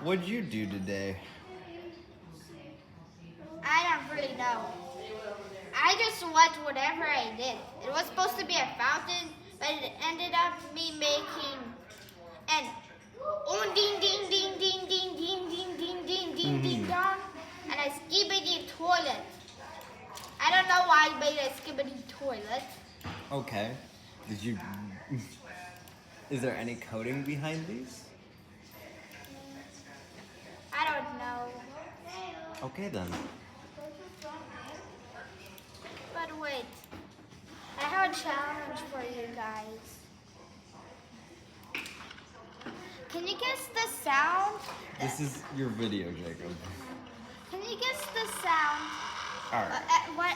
What'd you do today? I don't really know. I just watched whatever I did. It was supposed to be a fountain, but it ended up me making an ding ding ding ding ding ding ding ding ding ding ding dong, and a skibidi toilet. I don't know why I made a skibidi toilet. Okay. Did you... Is there any coding behind these? I don't know. Okay then. But wait, I have a challenge for you guys. Can you guess the sound? This is your video, Jacob. Can you guess the sound? Alright. What